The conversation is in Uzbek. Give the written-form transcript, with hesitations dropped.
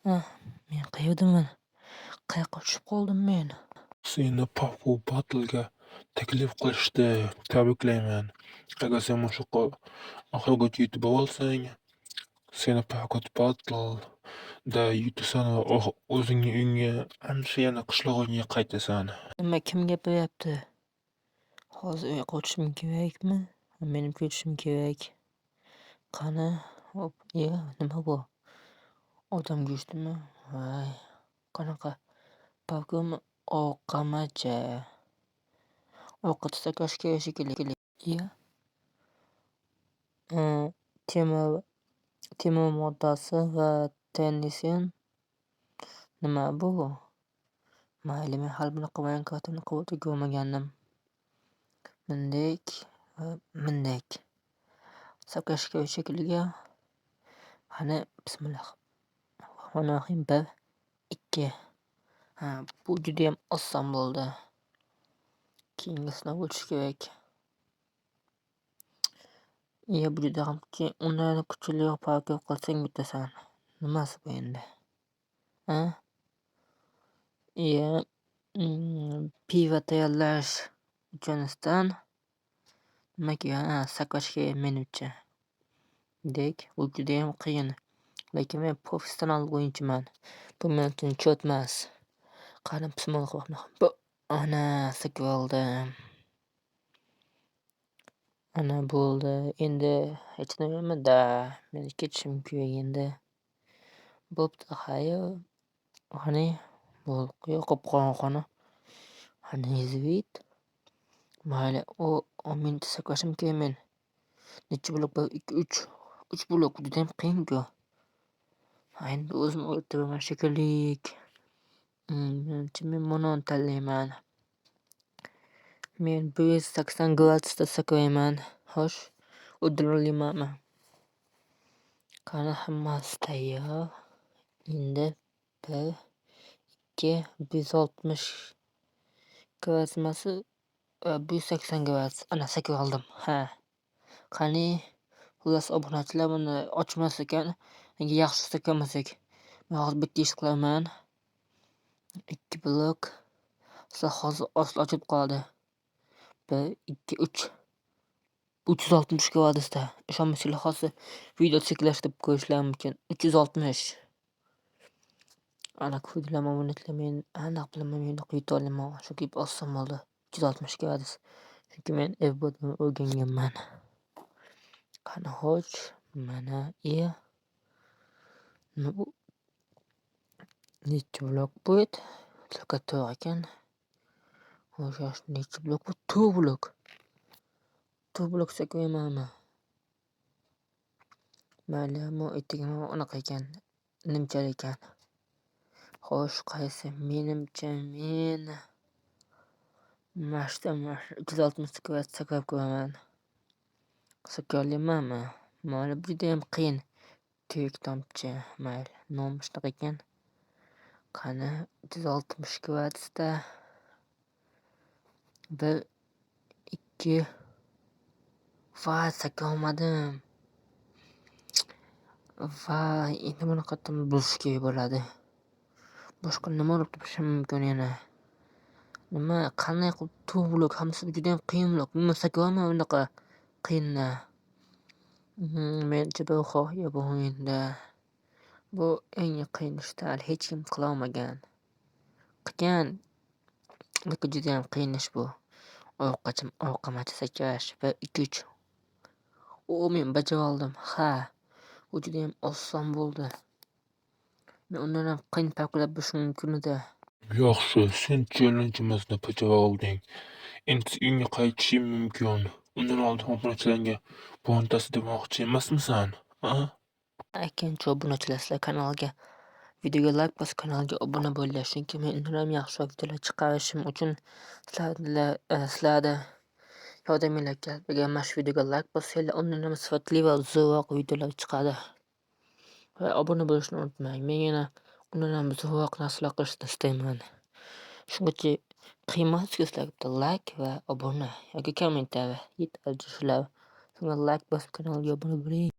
Ah, men qayerdaman? Qayoqqa tushib qoldim men? Seni Paxu Battle'ga taklif qilishdi. Tabriklayman. Agar sen mushukqa oxirigacha yetib olsang, seni Paxu Battle'da yutasan va o'zingni uyingga, hamda yana qishlog'ingga qaytasan. Nima, kim gapiryapti? Hozir uyoqqa o'tishim kerakmi? Menim ketishim kerak. Qani? Hop, nima bu? Odam go'shtimi? Voy, qanaqa parfyum oqamacha. Ovqat saqlash kerak shekilli. Temir moddasi va tennisin. Nima bu? Mayli, men hali bunaqa Minecraft'ni quvvatga ko'rmagandim. Mindek. Saqlash kerak shekilli. Qani, bismillahirrohmanirrohim. 1, 2. Bu judayam oson bo'ldi. Keyingisini o'tish kerak. Bu juda ham undan kuchliroq parkur qilsang bitasan. Nimasi bu endi? Pivo tayyorlash uchuniston nima kerak? Saqlash kerak menimcha. Bu judayam qiyin. Lekin men professional o'yinchiman. Bu men uchun cho't emas. Qani, bismillahirrohmanirrohim. Ana, saqlab oldim. Ana bo'ldi. Endi hech nima-da. Men ketishim kerak endi. Bo'pti, xayr. Qani, yoqib qani. Qani, izvit. Mayli, men saqlashim kerak men. Necha blok? 1, 2, 3. 3 blok juda ham qiyin-ku. Endi o'zim o'tiraman shekilli. Menimcha men buni tanlayman. Men 180 gradusda saqlayman. Xo'sh, uddalalaymanmi? Qani, hammasi tayyor. Endi 1, 2, 160 gradus emas, 180 gradus. Ana, saqlab oldim. Qani, xullas obunachilar buni ochmas ekan. Nega yaxshi saqlamasak? Men hozir bitta ish qilaman. 2 blok. Hozir osli ochilib qoladi. 1, 2, 3. 360 gradusda. Ishonmasanglar hozir video cheklashtirib ko'rishlar mumkin. 360. Ana, ko'rdinglarmi obunachilar? Men aniq bilaman, men yuta olaman. Chunki oson bo'ldi. 360 gradus. Chunki men FBot'ni o'rganganman. Qani, xo'sh, mana nima bu? Necha blok bu edi? To'g'ri ekan. Xo'sh, necha blok bu? 2 blok. 2 blok saqlaymanmi? Mayli, ammo etagim unaqa ekan. Nimchalik ekan. Xo'sh, qaysi? Menimcha men mash'dan 360 gradus saqlab ko'raman. Saqlaymanmi? Mayli, bu juda ham qiyin. Tirik tomchi. Mayli, nomi shunaqa ekan. Qani, 360 gradusda 1, 2. Saqlay olmadim. Endi buni qayerdan bilish kerak bo'ladi? Boshqa nima olib topishim mumkin yana? Nima, qanday qilib 2 blok? Hammasi juda ham qiyin blok. Men saqlayolmayman bunaqa qiyinni. Menimcha bu g'oya bu o'yinda. Bu eng qiyin ishda hali hech kim qila olmagan. Qilgan, lekin juda ham qiyin ish bu. Orqamacha sakrash. 1, 2, 3. Men bajara oldim. Bu juda ham oson bo'ldi. Men undan ham qiyin parkurlar bo'lishim mumkin edi. Yaxshi, sen challenge'imizni bajara olding. Endi uyingga qaytishing mumkin. Undan oldin obunachilarga birontasini demoqchi emasmisan? Ikkinchi obunachilar, sizlar kanalga videoga like bosib kanalga obuna bo'linglar. Chunki men undan ham yaxshiroq videolar chiqarishim uchun sizlarda yordaminglar kerak. Agar mana shu videoga like bossanglar, undan ham sifatli va zo'rroq videolar chiqadi. Va obuna bo'lishni unutmang. Men yana undan ham zo'rroq narsalar qilishni istayman. Shungacha qiymat sizlar bitta like va obuna yoki kommentariy yetarli shular. So'ngra like bosib kanalga obuna bo'ling.